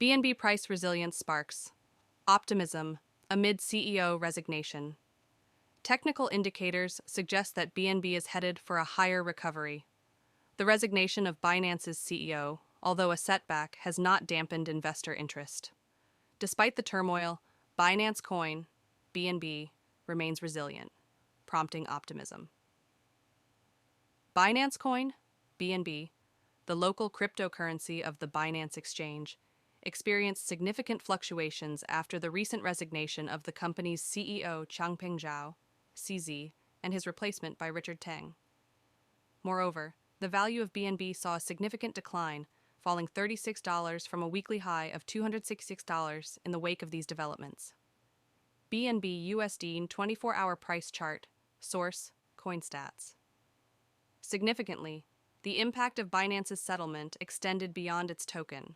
BNB price resilience sparks optimism amid CEO resignation. Technical indicators suggest that BNB is headed for a higher recovery. The resignation of Binance's CEO, although a setback, has not dampened investor interest. Despite the turmoil, Binance Coin, BNB, remains resilient, prompting optimism. Binance Coin, BNB, the local cryptocurrency of the Binance exchange, experienced significant fluctuations after the recent resignation of the company's CEO Changpeng Zhao, CZ, and his replacement by Richard Teng. Moreover, the value of BNB saw a significant decline, falling $36 from a weekly high of $266 in the wake of these developments. BNB USD 24-hour price chart, source, CoinStats. Significantly, the impact of Binance's settlement extended beyond its token.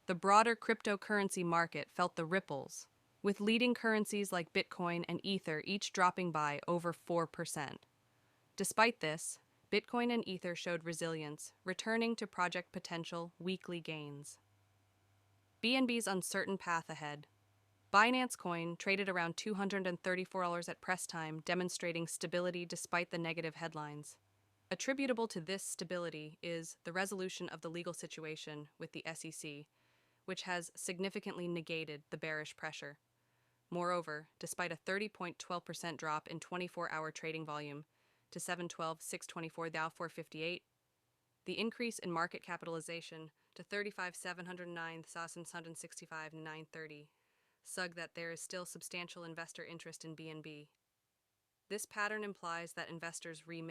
The broader cryptocurrency market felt the ripples, with leading currencies like Bitcoin and Ether each dropping by over 4%. Despite this, Bitcoin and Ether showed resilience, returning to project potential weekly gains. BNB's uncertain path ahead. Binance Coin traded around $234 at press time, demonstrating stability despite the negative headlines. Attributable to this stability is the resolution of the legal situation with the SEC, which has significantly negated the bearish pressure. Moreover, despite a 30.12% drop in 24-hour trading volume to 712,624 Dow 458, the increase in market capitalization to 35,709 665 930 sug that there is still substantial investor interest in BNB. This pattern implies that investors remain